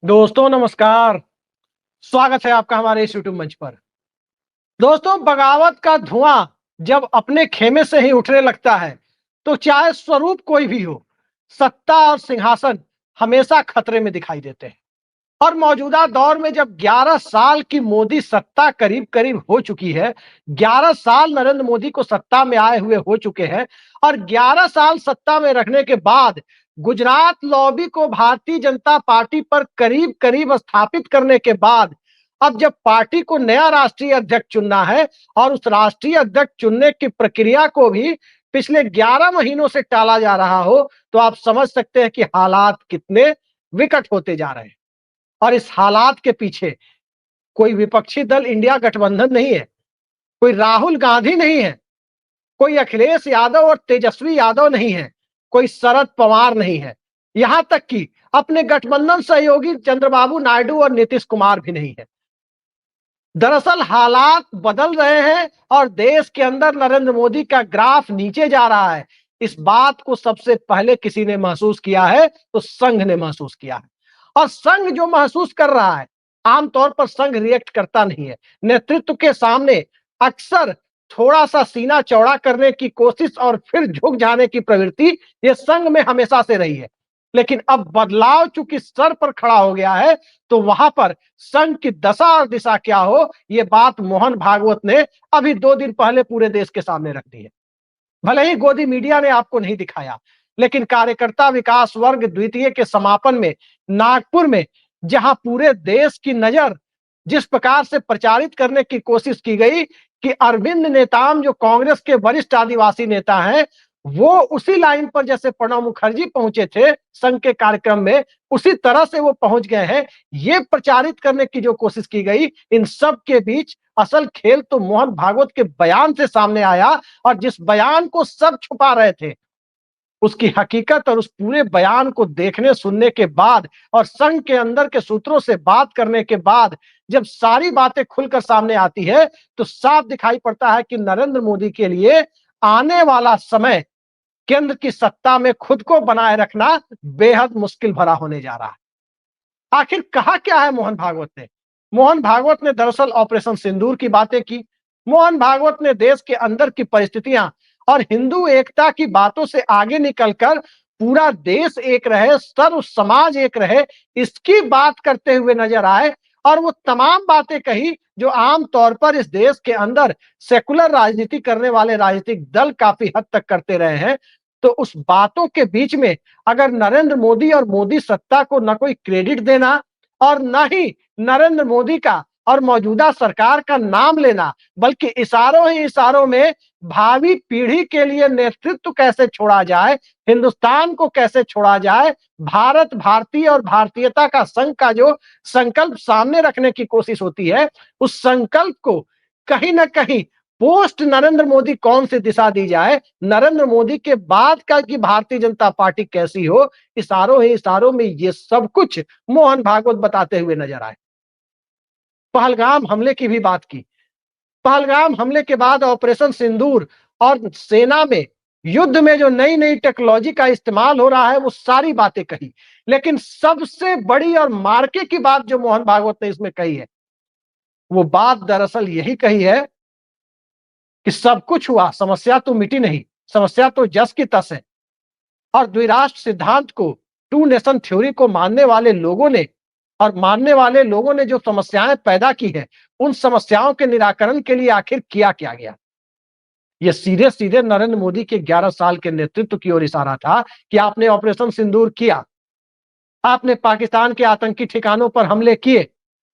दोस्तों नमस्कार। स्वागत है आपका हमारे इस यूट्यूब मंच पर। दोस्तों, बगावत का धुआं जब अपने खेमे से ही उठने लगता है तो चाहे स्वरूप कोई भी हो, सत्ता और सिंहासन हमेशा खतरे में दिखाई देते हैं। और मौजूदा दौर में जब 11 साल की मोदी सत्ता करीब करीब हो चुकी है, 11 साल नरेंद्र मोदी को सत्ता में आए हुए हो चुके हैं और 11 साल सत्ता में रखने के बाद गुजरात लॉबी को भारतीय जनता पार्टी पर करीब करीब स्थापित करने के बाद अब जब पार्टी को नया राष्ट्रीय अध्यक्ष चुनना है और उस राष्ट्रीय अध्यक्ष चुनने की प्रक्रिया को भी पिछले 11 महीनों से टाला जा रहा हो, तो आप समझ सकते हैं कि हालात कितने विकट होते जा रहे हैं। और इस हालात के पीछे कोई विपक्षी दल इंडिया गठबंधन नहीं है, कोई राहुल गांधी नहीं है, कोई अखिलेश यादव और तेजस्वी यादव नहीं है, कोई शरद पवार नहीं है, यहां तक कि अपने गठबंधन सहयोगी चंद्रबाबू नायडू और नीतीश कुमार भी नहीं है। दरअसल हालात बदल रहे हैं और देश के अंदर नरेंद्र मोदी का ग्राफ नीचे जा रहा है। इस बात को सबसे पहले किसी ने महसूस किया है तो संघ ने महसूस किया है। और संघ जो महसूस कर रहा है, आमतौर पर संघ रिएक्ट करता नहीं है। नेतृत्व के सामने अक्सर थोड़ा सा सीना चौड़ा करने की कोशिश और फिर झुक जाने की प्रवृत्ति ये संघ में हमेशा से रही है। लेकिन अब बदलाव चूंकि सर पर खड़ा हो गया है, तो वहां पर संघ की दशा और दिशा क्या हो, ये बात मोहन भागवत ने अभी 2 दिन पहले पूरे देश के सामने रख दी है। भले ही गोदी मीडिया ने आपको नहीं दिखाया, लेकिन कार्यकर्ता विकास वर्ग द्वितीय के समापन में नागपुर में जहां पूरे देश की नजर जिस प्रकार से प्रचारित करने की कोशिश की गई कि अरविंद नेताम जो कांग्रेस के वरिष्ठ आदिवासी नेता हैं, वो उसी लाइन पर जैसे प्रणब मुखर्जी पहुंचे थे संघ के कार्यक्रम में, उसी तरह से वो पहुंच गए हैं। ये प्रचारित करने की जो कोशिश की गई, इन सब के बीच असल खेल तो मोहन भागवत के बयान से सामने आया। और जिस बयान को सब छुपा रहे थे, उसकी हकीकत और उस पूरे बयान को देखने सुनने के बाद और संघ के अंदर के सूत्रों से बात करने के बाद जब सारी बातें खुलकर सामने आती है, तो साफ दिखाई पड़ता है कि नरेंद्र मोदी के लिए आने वाला समय केंद्र की सत्ता में खुद को बनाए रखना बेहद मुश्किल भरा होने जा रहा है। आखिर कहा क्या है मोहन भागवत ने? मोहन भागवत ने दरअसल ऑपरेशन सिंदूर की बातें की। मोहन भागवत ने देश के अंदर की परिस्थितियां और हिंदू एकता की बातों से आगे निकलकर पूरा देश एक रहे, सर्व समाज एक रहे, इसकी बात करते हुए नजर आए। और वो तमाम बातें कही जो आम तौर पर इस देश के अंदर सेकुलर राजनीति करने वाले राजनीतिक दल काफी हद तक करते रहे हैं। तो उस बातों के बीच में अगर नरेंद्र मोदी और मोदी सत्ता को न कोई क्रेडिट देना और न ही नरेंद्र मोदी का और मौजूदा सरकार का नाम लेना, बल्कि इशारों ही इशारों में भावी पीढ़ी के लिए नेतृत्व कैसे छोड़ा जाए, हिंदुस्तान को कैसे छोड़ा जाए, भारत भारतीय और भारतीयता का संघ का जो संकल्प सामने रखने की कोशिश होती है, उस संकल्प को कहीं ना कहीं पोस्ट नरेंद्र मोदी कौन सी दिशा दी जाए, नरेंद्र मोदी के बाद का कि भारतीय जनता पार्टी कैसी हो, इशारों ही इशारों में ये सब कुछ मोहन भागवत बताते हुए नजर आए। पहलगाम हमले की भी बात की। पहलगाम हमले के बाद ऑपरेशन सिंदूर और सेना में युद्ध में जो नई नई टेक्नोलॉजी का इस्तेमाल हो रहा है, वो सारी बातें कही। लेकिन सबसे बड़ी और मार्के की बात जो मोहन भागवत ने इसमें कही है, वो बात दरअसल यही कही है कि सब कुछ हुआ, समस्या तो मिटी नहीं, समस्या तो जस की तस है। और द्विराष्ट्र सिद्धांत को, टू नेशन थ्योरी को मानने वाले लोगों ने जो समस्याएं पैदा की है, उन समस्याओं के निराकरण के लिए आखिर किया क्या गया? ये सीधे सीधे नरेंद्र मोदी के 11 साल के नेतृत्व की ओर इशारा था कि आपने ऑपरेशन सिंदूर किया, आपने पाकिस्तान के आतंकी ठिकानों पर हमले किए,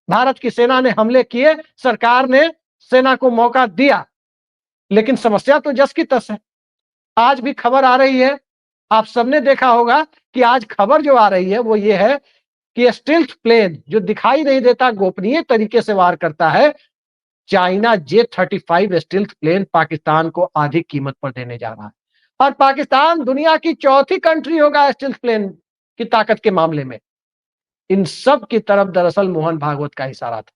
भारत की सेना ने हमले किए, सरकार ने सेना को मौका दिया, लेकिन समस्या तो जस की तस है। आज भी खबर आ रही है, आप सबने देखा होगा कि आज खबर जो आ रही है वो ये है कि स्टील्थ प्लेन जो दिखाई नहीं देता, गोपनीय तरीके से वार करता है, China J-35 stealth plane Pakistan को आधी कीमत पर देने जा रहा है। और पाकिस्तान दुनिया की चौथी कंट्री होगा स्टील्थ प्लेन की ताकत के मामले में। इन सब की तरफ दरअसल मोहन भागवत का इशारा था।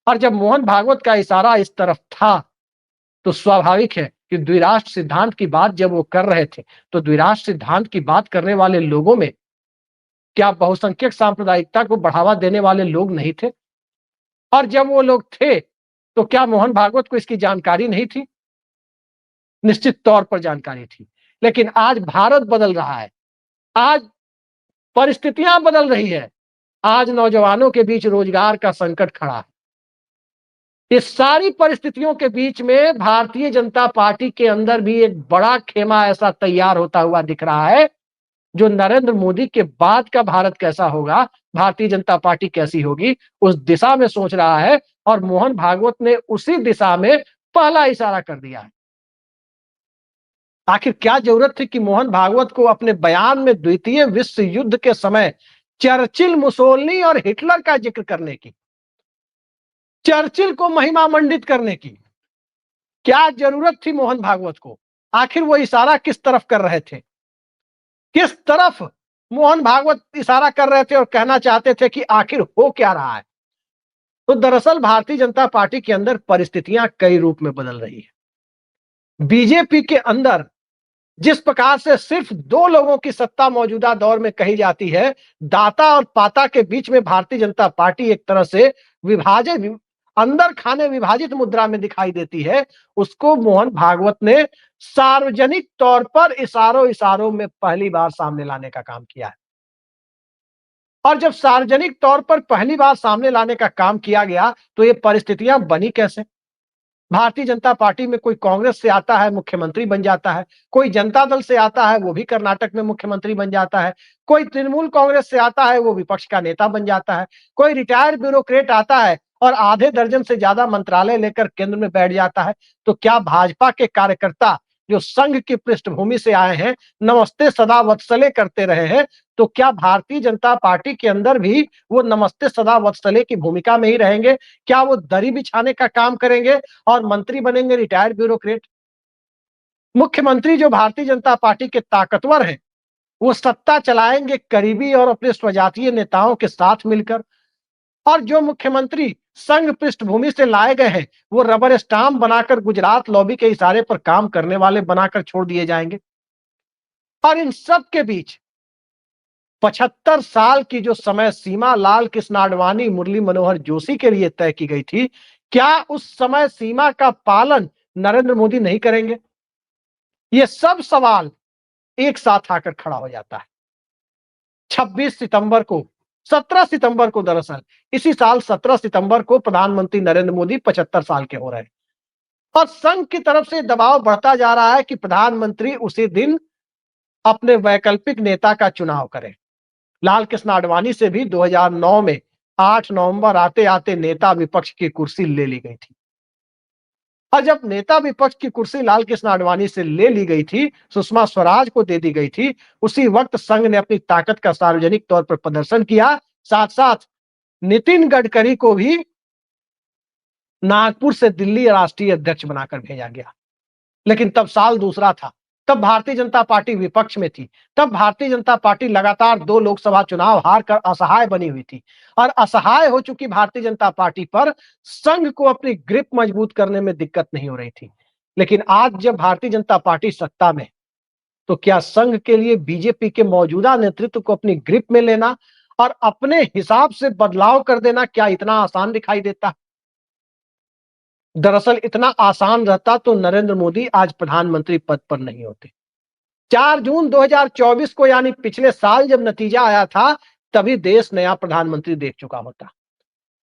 और जब मोहन भागवत का इशारा इस तरफ था, तो स्वाभाविक है कि द्विराष्ट्र सिद्धांत की बात जब वो कर रहे थे, तो द्विराष्ट्र सिद्धांत की बात करने वाले लोगों में क्या बहुसंख्यक सांप्रदायिकता को बढ़ावा देने वाले लोग नहीं थे? और जब वो लोग थे तो क्या मोहन भागवत को इसकी जानकारी नहीं थी? निश्चित तौर पर जानकारी थी। लेकिन आज भारत बदल रहा है, आज परिस्थितियां बदल रही है, आज नौजवानों के बीच रोजगार का संकट खड़ा है। इस सारी परिस्थितियों के बीच में भारतीय जनता पार्टी के अंदर भी एक बड़ा खेमा ऐसा तैयार होता हुआ दिख रहा है, जो नरेंद्र मोदी के बाद का भारत कैसा होगा, भारतीय जनता पार्टी कैसी होगी, उस दिशा में सोच रहा है। और मोहन भागवत ने उसी दिशा में पहला इशारा कर दिया है। आखिर क्या जरूरत थी कि मोहन भागवत को अपने बयान में द्वितीय विश्व युद्ध के समय चर्चिल, मुसोलिनी और हिटलर का जिक्र करने की, चर्चिल को महिमा मंडित करने की क्या जरूरत थी मोहन भागवत को? आखिर वो इशारा किस तरफ कर रहे थे? किस तरफ मोहन भागवत इशारा कर रहे थे और कहना चाहते थे कि आखिर हो क्या रहा है? तो दरअसल भारतीय जनता पार्टी के अंदर परिस्थितियां कई रूप में बदल रही है। बीजेपी के अंदर जिस प्रकार से सिर्फ दो लोगों की सत्ता मौजूदा दौर में कही जाती है, दाता और पाता के बीच में भारतीय जनता पार्टी एक तरह से विभाजित, अंदर खाने विभाजित मुद्रा में दिखाई देती है, उसको मोहन भागवत ने सार्वजनिक तौर पर इशारों इशारों में पहली बार सामने लाने का काम किया है। और जब सार्वजनिक तौर पर पहली बार सामने लाने का काम किया गया तो ये परिस्थितियां बनी कैसे? भारतीय जनता पार्टी में कोई कांग्रेस से आता है, मुख्यमंत्री बन जाता है, कोई जनता दल से आता है, वो भी कर्नाटक में मुख्यमंत्री बन जाता है, कोई तृणमूल कांग्रेस से आता है, वो विपक्ष का नेता बन जाता है, कोई रिटायर्ड ब्यूरोक्रेट आता है और आधे दर्जन से ज्यादा मंत्रालय लेकर केंद्र में बैठ जाता है। तो क्या भाजपा के कार्यकर्ता जो संघ की पृष्ठभूमि से आए हैं, नमस्ते सदा वत्सले करते रहे हैं, तो क्या भारतीय जनता पार्टी के अंदर भी वो नमस्ते सदा वत्सले की भूमिका में ही रहेंगे? क्या वो दरी बिछाने का काम करेंगे और मंत्री बनेंगे रिटायर्ड ब्यूरोक्रेट? मुख्यमंत्री जो भारतीय जनता पार्टी के ताकतवर हैं, वो सत्ता चलाएंगे करीबी और अपने स्वजातीय नेताओं के साथ मिलकर। और जो मुख्यमंत्री संघ पृष्ठभूमि से लाए गए हैं, वो रबर स्टाम्प बनाकर गुजरात लॉबी के इशारे पर काम करने वाले बनाकर छोड़ दिए जाएंगे। और इन सब के बीच 75 साल की जो समय सीमा लाल कृष्ण आडवाणी, मुरली मनोहर जोशी के लिए तय की गई थी, क्या उस समय सीमा का पालन नरेंद्र मोदी नहीं करेंगे? ये सब सवाल एक साथ आकर खड़ा हो जाता है। 26 सितंबर को, 17 सितंबर को, दरअसल इसी साल 17 सितंबर को प्रधानमंत्री नरेंद्र मोदी 75 साल के हो रहे हैं और संघ की तरफ से दबाव बढ़ता जा रहा है कि प्रधानमंत्री उसी दिन अपने वैकल्पिक नेता का चुनाव करें। लाल कृष्ण आडवाणी से भी 2009 में 8 नवंबर आते आते नेता विपक्ष की कुर्सी ले ली गई थी। और जब नेता विपक्ष की कुर्सी लाल कृष्ण आडवाणी से ले ली गई थी, सुषमा स्वराज को दे दी गई थी, उसी वक्त संघ ने अपनी ताकत का सार्वजनिक तौर पर प्रदर्शन किया। साथ साथ नितिन गडकरी को भी नागपुर से दिल्ली राष्ट्रीय अध्यक्ष बनाकर भेजा गया। लेकिन तब साल दूसरा था, तब भारतीय जनता पार्टी विपक्ष में थी, तब भारतीय जनता पार्टी लगातार 2 लोकसभा चुनाव हार कर असहाय बनी हुई थी और असहाय हो चुकी भारतीय जनता पार्टी पर संघ को अपनी ग्रिप मजबूत करने में दिक्कत नहीं हो रही थी। लेकिन आज जब भारतीय जनता पार्टी सत्ता में, तो क्या संघ के लिए बीजेपी के मौजूदा नेतृत्व को अपनी ग्रिप में लेना और अपने हिसाब से बदलाव कर देना क्या इतना आसान दिखाई देता? दरअसल इतना आसान रहता तो नरेंद्र मोदी आज प्रधानमंत्री पद पर नहीं होते। 4 जून 2024 को, यानी पिछले साल जब नतीजा आया था, तभी देश नया प्रधानमंत्री देख चुका होता।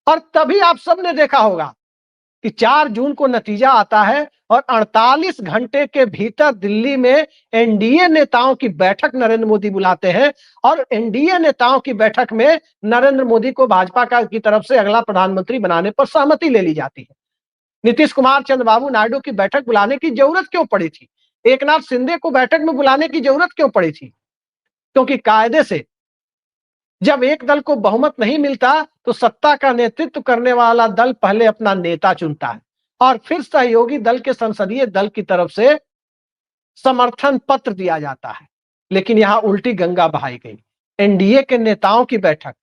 और तभी आप सबने देखा होगा कि 4 जून को नतीजा आता है और 48 घंटे के भीतर दिल्ली में एनडीए नेताओं की बैठक नरेंद्र मोदी बुलाते हैं और एनडीए नेताओं की बैठक में नरेंद्र मोदी को भाजपा की तरफ से अगला प्रधानमंत्री बनाने पर सहमति ले ली जाती है। नीतीश कुमार, चंद्रबाबू नायडू की बैठक बुलाने की जरूरत क्यों पड़ी थी? एकनाथ शिंदे को बैठक में बुलाने की जरूरत क्यों पड़ी थी? क्योंकि कायदे से जब एक दल को बहुमत नहीं मिलता तो सत्ता का नेतृत्व करने वाला दल पहले अपना नेता चुनता है और फिर सहयोगी दल के संसदीय दल की तरफ से समर्थन पत्र दिया जाता है। लेकिन यहां उल्टी गंगा बहाई गई। एनडीए के नेताओं की बैठक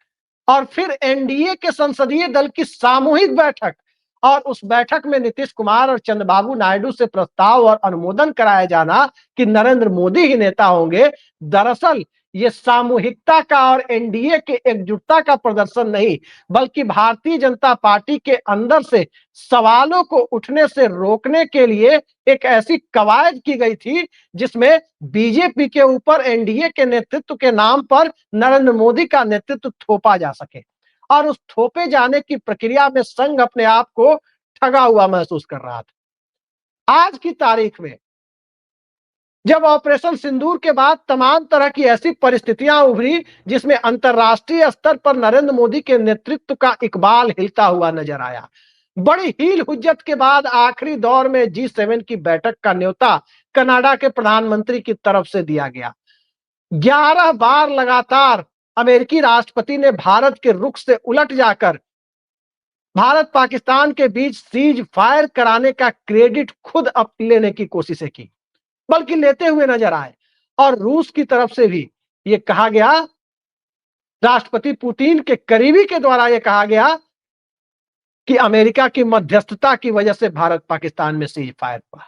और फिर एनडीए के संसदीय दल की सामूहिक बैठक, और उस बैठक में नीतीश कुमार और चंद्रबाबू नायडू से प्रस्ताव और अनुमोदन कराया जाना कि नरेंद्र मोदी ही नेता होंगे। दरअसल ये सामूहिकता का और एनडीए के एकजुटता का प्रदर्शन नहीं, बल्कि भारतीय जनता पार्टी के अंदर से सवालों को उठने से रोकने के लिए एक ऐसी कवायद की गई थी जिसमें बीजेपी के ऊपर एनडीए के नेतृत्व के नाम पर नरेंद्र मोदी का नेतृत्व थोपा जा सके। और उस थोपे जाने की प्रक्रिया में संघ अपने आप को ठगा हुआ महसूस कर रहा था। आज की तारीख में जब ऑपरेशन सिंदूर के बाद तमाम तरह की ऐसी परिस्थितियां उभरी जिसमें अंतर्राष्ट्रीय स्तर पर नरेंद्र मोदी के नेतृत्व का इकबाल हिलता हुआ नजर आया, बड़ी हील हुज्जत के बाद आखिरी दौर में G7 की बैठक का न्योता कनाडा के प्रधानमंत्री की तरफ से दिया गया। 11 बार लगातार अमेरिकी राष्ट्रपति ने भारत के रुख से उलट जाकर भारत पाकिस्तान के बीच सीज फायर कराने का क्रेडिट खुद अब लेने की कोशिशें की, बल्कि लेते हुए नजर आए। और रूस की तरफ से भी यह कहा गया, राष्ट्रपति पुतिन के करीबी के द्वारा यह कहा गया कि अमेरिका की मध्यस्थता की वजह से भारत पाकिस्तान में सीज फायर हुआ।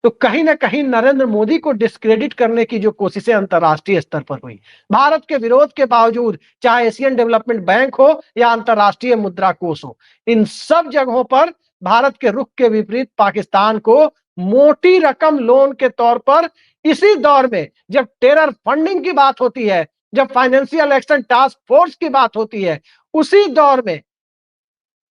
तो कहीं ना कहीं नरेंद्र मोदी को डिस्क्रेडिट करने की जो कोशिशें अंतर्राष्ट्रीय स्तर पर हुई, भारत के विरोध के बावजूद, चाहे एशियन डेवलपमेंट बैंक हो या अंतर्राष्ट्रीय मुद्रा कोष हो, इन सब जगहों पर भारत के रुख के विपरीत पाकिस्तान को मोटी रकम लोन के तौर पर, इसी दौर में जब टेरर फंडिंग की बात होती है, जब फाइनेंशियल एक्शन टास्क फोर्स की बात होती है, उसी दौर में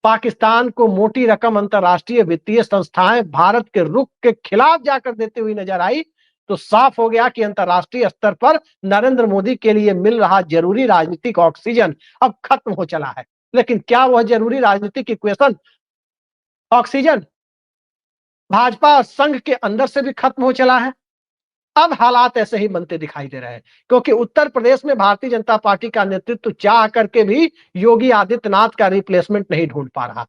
पाकिस्तान को मोटी रकम अंतर्राष्ट्रीय वित्तीय संस्थाएं भारत के रुख के खिलाफ जाकर देते हुए नजर आई। तो साफ हो गया कि अंतर्राष्ट्रीय स्तर पर नरेंद्र मोदी के लिए मिल रहा जरूरी राजनीतिक ऑक्सीजन अब खत्म हो चला है। लेकिन क्या वह जरूरी राजनीतिक इक्वेशन, ऑक्सीजन, भाजपा और संघ के अंदर से भी खत्म हो चला है? अब हालात ऐसे ही बनते दिखाई दे रहे हैं, क्योंकि उत्तर प्रदेश में भारतीय जनता पार्टी का नेतृत्व चाह करके भी योगी आदित्यनाथ का रिप्लेसमेंट नहीं ढूंढ पा रहा।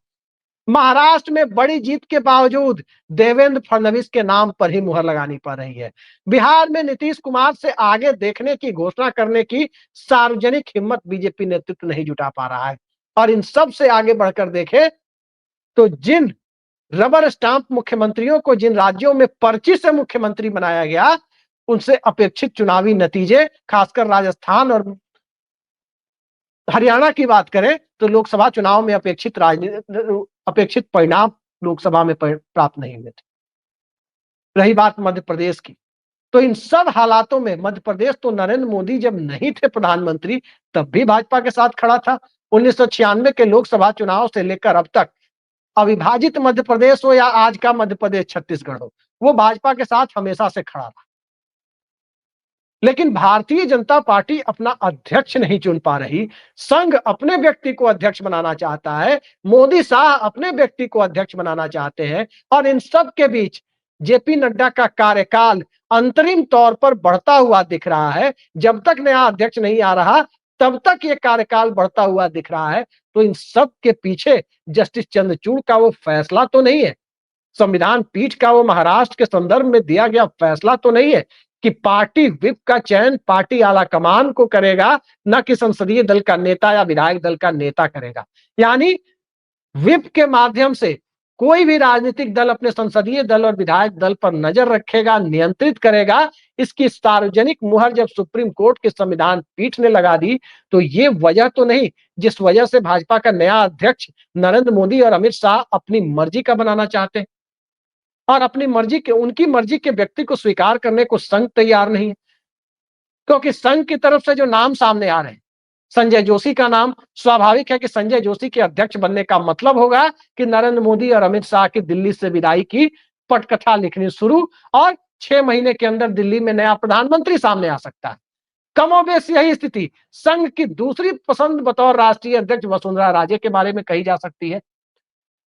महाराष्ट्र में बड़ी जीत के बावजूद देवेंद्र फडणवीस के नाम पर ही मुहर लगानी पड़ रही है। बिहार में नीतीश कुमार से आगे देखने की घोषणा करने की सार्वजनिक हिम्मत बीजेपी नेतृत्व नहीं जुटा पा रहा है। और इन सब से आगे बढ़कर देखें तो जिन रबर स्टाम्प मुख्यमंत्रियों को जिन राज्यों में पर्ची से मुख्यमंत्री बनाया गया, उनसे अपेक्षित चुनावी नतीजे, खासकर राजस्थान और हरियाणा की बात करें तो लोकसभा चुनाव में अपेक्षित परिणाम लोकसभा में प्राप्त नहीं हुए थे। रही बात मध्य प्रदेश की, तो इन सब हालातों में मध्य प्रदेश तो नरेंद्र मोदी जब नहीं थे प्रधानमंत्री तब भी भाजपा के साथ खड़ा था। 1996 के लोकसभा चुनाव से लेकर अब तक अविभाजित मध्य प्रदेश हो या आज का मध्य प्रदेश छत्तीसगढ़ हो, वो भाजपा के साथ हमेशा से खड़ा रहा। लेकिन भारतीय जनता पार्टी अपना अध्यक्ष नहीं चुन पा रही, संघ अपने व्यक्ति को अध्यक्ष बनाना चाहता है, मोदी शाह अपने व्यक्ति को अध्यक्ष बनाना चाहते हैं, और इन सब के बीच जेपी नड्डा का कार्यकाल अंतरिम तौर पर बढ़ता हुआ दिख रहा है। जब तक नया अध्यक्ष नहीं आ रहा तब तक ये कार्यकाल बढ़ता हुआ दिख रहा है। तो इन सब के पीछे जस्टिस चंद्रचूड़ का वो फैसला तो नहीं है, संविधान पीठ का वो महाराष्ट्र के संदर्भ में दिया गया फैसला तो नहीं है कि पार्टी विप का चयन पार्टी आला कमान को करेगा, न कि संसदीय दल का नेता या विधायक दल का नेता करेगा। यानी विप के माध्यम से कोई भी राजनीतिक दल अपने संसदीय दल और विधायक दल पर नजर रखेगा, नियंत्रित करेगा। इसकी सार्वजनिक मुहर जब सुप्रीम कोर्ट के संविधान पीठ ने लगा दी, तो ये वजह तो नहीं जिस वजह से भाजपा का नया अध्यक्ष नरेंद्र मोदी और अमित शाह अपनी मर्जी का बनाना चाहते हैं, और अपनी मर्जी के, उनकी मर्जी के व्यक्ति को स्वीकार करने को संघ तैयार नहीं है। क्योंकि संघ की तरफ से जो नाम सामने आ रहे हैं, संजय जोशी का नाम, स्वाभाविक है कि संजय जोशी के अध्यक्ष बनने का मतलब होगा कि नरेंद्र मोदी और अमित शाह की दिल्ली से विदाई की पटकथा लिखनी शुरू, और 6 महीने के अंदर दिल्ली में नया प्रधानमंत्री सामने आ सकता है। कमोबेश यही स्थिति संघ की दूसरी पसंद बतौर राष्ट्रीय अध्यक्ष वसुंधरा राजे के बारे में कही जा सकती है।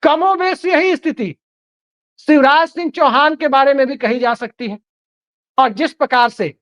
कमोबेश यही स्थिति शिवराज सिंह चौहान के बारे में भी कही जा सकती है। और जिस प्रकार से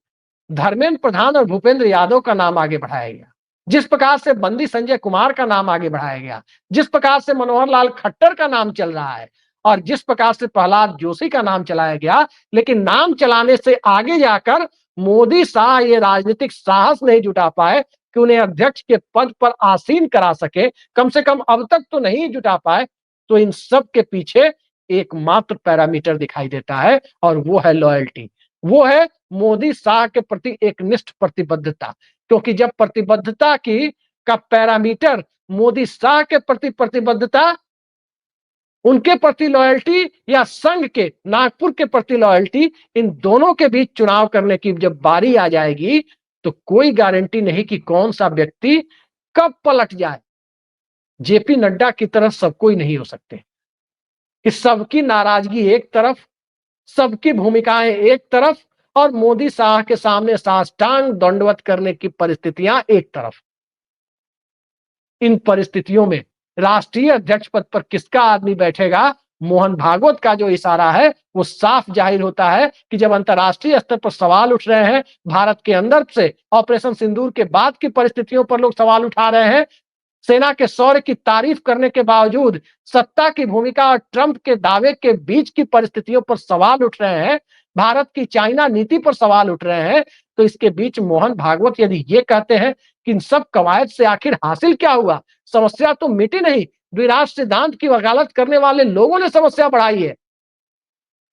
धर्मेंद्र प्रधान और भूपेंद्र यादव का नाम आगे बढ़ाया गया, जिस प्रकार से बंदी संजय कुमार का नाम आगे बढ़ाया गया, जिस प्रकार से मनोहर लाल खट्टर का नाम चल रहा है, और जिस प्रकार से प्रहलाद जोशी का नाम चलाया गया, लेकिन नाम चलाने से आगे जाकर मोदी शाह ये राजनीतिक साहस नहीं जुटा पाए कि उन्हें अध्यक्ष के पद पर आसीन करा सके, कम से कम अब तक तो नहीं जुटा पाए। तो इन सब के पीछे एकमात्र पैरामीटर दिखाई देता है, और वो है लॉयल्टी, वो है मोदी शाह के प्रति एक निष्ठ प्रतिबद्धता, क्योंकि जब प्रतिबद्धता की का पैरामीटर मोदी शाह के प्रति प्रतिबद्धता, उनके प्रति लॉयल्टी या संघ के नागपुर के प्रति लॉयल्टी, इन दोनों के बीच चुनाव करने की जब बारी आ जाएगी तो कोई गारंटी नहीं कि कौन सा व्यक्ति कब पलट जाए। जेपी नड्डा की तरह सब कोई नहीं हो सकते कि सबकी नाराजगी एक तरफ, सबकी भूमिकाएं एक तरफ और मोदी शाह के सामने साष्टांग दंडवत करने की परिस्थितियां एक तरफ। इन परिस्थितियों में राष्ट्रीय अध्यक्ष पद पर किसका आदमी बैठेगा, मोहन भागवत का जो इशारा है वो साफ जाहिर होता है कि जब अंतर्राष्ट्रीय स्तर पर सवाल उठ रहे हैं, भारत के अंदर से ऑपरेशन सिंदूर के बाद की परिस्थितियों पर लोग सवाल उठा रहे हैं, सेना के शौर्य की तारीफ करने के बावजूद सत्ता की भूमिका और ट्रंप के दावे के बीच की परिस्थितियों पर सवाल उठ रहे हैं, भारत की चाइना नीति पर सवाल उठ रहे हैं, तो इसके बीच मोहन भागवत यदि ये कहते हैं कि इन सब कवायद से आखिर हासिल क्या हुआ, समस्या तो मिटी नहीं, द्विराष्ट्र सिद्धांत की वकालत करने वाले लोगों ने समस्या बढ़ाई है,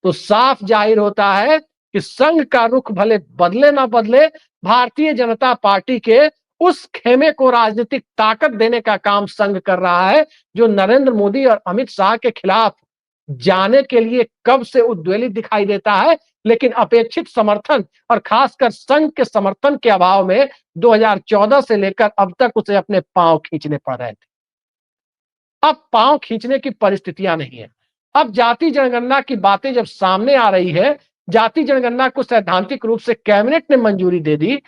तो साफ जाहिर होता है कि संघ का रुख भले बदले ना बदले, भारतीय जनता पार्टी के उस खेमे को राजनीतिक ताकत देने का काम संघ कर रहा है जो नरेंद्र मोदी और अमित शाह के खिलाफ जाने के लिए कब से उद्वेलित दिखाई देता है, लेकिन अपेक्षित समर्थन और खासकर संघ के समर्थन के अभाव में 2014 से लेकर अब तक उसे अपने पांव खींचने पड़ रहे थे। अब पांव खींचने की परिस्थितियां नहीं है। अब जाति जनगणना की बातें जब सामने आ रही है, जाति जनगणना को सैद्धांतिक रूप से कैबिनेट ने मंजूरी दे दी,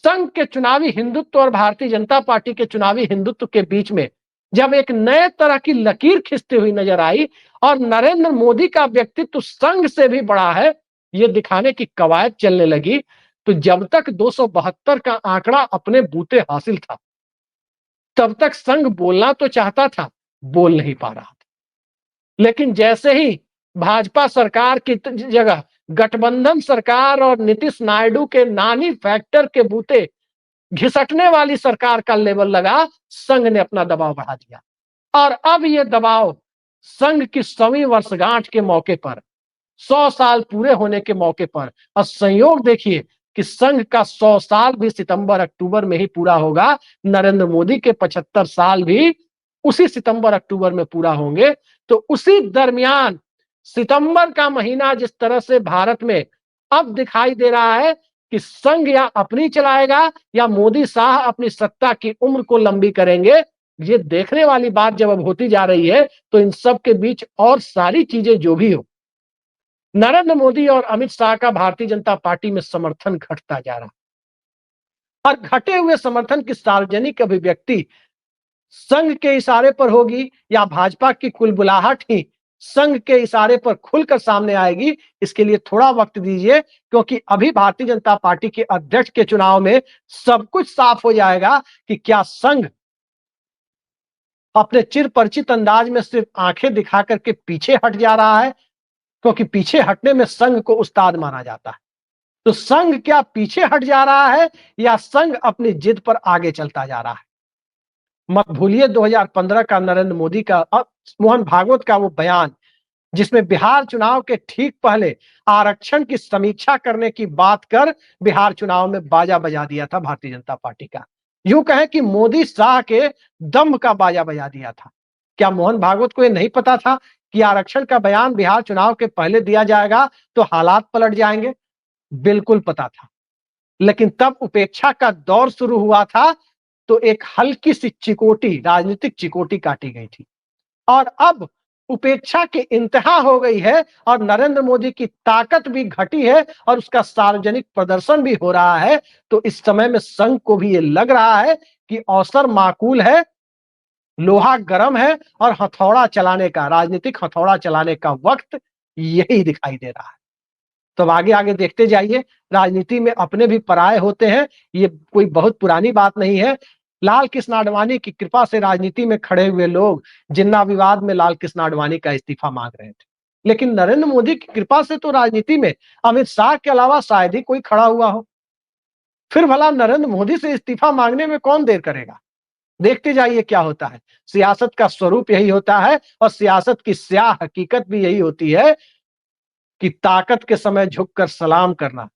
संघ के चुनावी हिंदुत्व और भारतीय जनता पार्टी के चुनावी हिंदुत्व के बीच में जब एक नए तरह की लकीर खिंचती हुई नजर आई और नरेंद्र मोदी का व्यक्तित्व संघ से भी बड़ा है, ये दिखाने की कवायद चलने लगी, तो जब तक 272 का आंकड़ा अपने बूते हासिल था, तब तक संघ बोलना तो चाहता था, बोल नहीं पा रहा था। लेकिन जैसे ही भाजपा सरकार की जगह गठबंधन सरकार और नीतीश नायडू के नानी फैक्टर के बूते घिसटने वाली सरकार का लेवल लगा, संघ ने अपना दबाव बढ़ा दिया। और अब यह दबाव संघ की 100वीं वर्षगांठ के मौके पर, 100 साल पूरे होने के मौके पर, और संयोग देखिए कि संघ का 100 साल भी सितंबर अक्टूबर में ही पूरा होगा, नरेंद्र मोदी के 75 साल भी उसी सितंबर अक्टूबर में पूरा होंगे। तो उसी दरमियान सितंबर का महीना जिस तरह से भारत में अब दिखाई दे रहा है कि संघ या अपनी चलाएगा या मोदी शाह अपनी सत्ता की उम्र को लंबी करेंगे, ये देखने वाली बात जब अब होती जा रही है, तो इन सब के बीच और सारी चीजें जो भी हो, नरेंद्र मोदी और अमित शाह का भारतीय जनता पार्टी में समर्थन घटता जा रहा और घटे हुए समर्थन की सार्वजनिक अभिव्यक्ति संघ के इशारे पर होगी या भाजपा की कुलबुलाहट ही संघ के इशारे पर खुलकर सामने आएगी, इसके लिए थोड़ा वक्त दीजिए, क्योंकि अभी भारतीय जनता पार्टी के अध्यक्ष के चुनाव में सब कुछ साफ हो जाएगा कि क्या संघ अपने चिर परिचित अंदाज में सिर्फ आंखें दिखा करके पीछे हट जा रहा है, क्योंकि पीछे हटने में संघ को उस्ताद माना जाता है। तो संघ क्या पीछे हट जा रहा है या संघ अपनी जिद पर आगे चलता जा रहा है? मत भूलिए 2015 का नरेंद्र मोदी का मोहन भागवत का वो बयान, जिसमें बिहार चुनाव के ठीक पहले आरक्षण की समीक्षा करने की बात कर बिहार चुनाव में बाजा बजा दिया था भारतीय जनता पार्टी का। यूं कहें कि मोदी शाह के दम का बाजा बजा दिया था। क्या मोहन भागवत को यह नहीं पता था कि आरक्षण का बयान बिहार चुनाव के पहले दिया जाएगा तो हालात पलट जाएंगे? बिल्कुल पता था। लेकिन तब उपेक्षा का दौर शुरू हुआ था, तो एक हल्की सी चिकोटी, राजनीतिक चिकोटी काटी गई थी और अब उपेक्षा की इंतहा हो गई है और नरेंद्र मोदी की ताकत भी घटी है और उसका सार्वजनिक प्रदर्शन भी हो रहा है। तो इस समय में संघ को भी ये लग रहा है कि अवसर माकूल है, लोहा गर्म है और हथौड़ा चलाने का, राजनीतिक हथौड़ा चलाने का वक्त यही दिखाई दे रहा है। तो आगे आगे देखते जाइए, राजनीति में अपने भी पराये होते हैं, ये कोई बहुत पुरानी बात नहीं है। लाल कृष्ण आडवाणी की कृपा से राजनीति में खड़े हुए लोग जिन्ना विवाद में लाल कृष्ण आडवाणी का इस्तीफा मांग रहे थे, लेकिन नरेंद्र मोदी की कृपा से तो राजनीति में अमित शाह के अलावा शायद ही कोई खड़ा हुआ हो। फिर भला नरेंद्र मोदी से इस्तीफा मांगने में कौन देर करेगा? देखते जाइए क्या होता है। सियासत का स्वरूप यही होता है और सियासत की स्याह हकीकत भी यही होती है कि ताकत के समय झुककर सलाम करना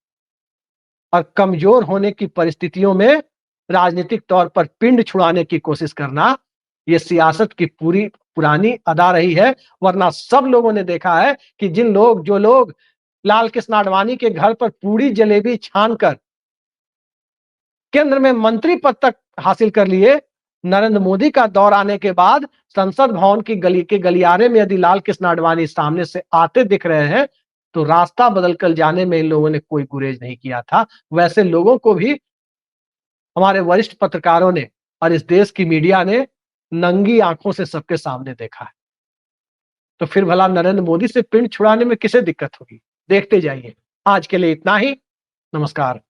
और कमजोर होने की परिस्थितियों में राजनीतिक तौर पर पिंड छुड़ाने की कोशिश करना, ये सियासत की पूरी पुरानी अदा रही है। वरना सब लोगों ने देखा है कि जो लोग लाल कृष्ण आडवाणी के घर पर पूरी जलेबी छानकर केंद्र में मंत्री पद तक हासिल कर लिए, नरेंद्र मोदी का दौर आने के बाद संसद भवन की गलियारे में यदि लाल कृष्ण आडवाणी सामने से आते दिख रहे हैं, तो रास्ता बदलकर जाने में इन लोगों ने कोई गुरेज नहीं किया था। वैसे लोगों को भी हमारे वरिष्ठ पत्रकारों ने और इस देश की मीडिया ने नंगी आंखों से सबके सामने देखा है। तो फिर भला नरेंद्र मोदी से पिंड छुड़ाने में किसे दिक्कत होगी? देखते जाइए। आज के लिए इतना ही। नमस्कार।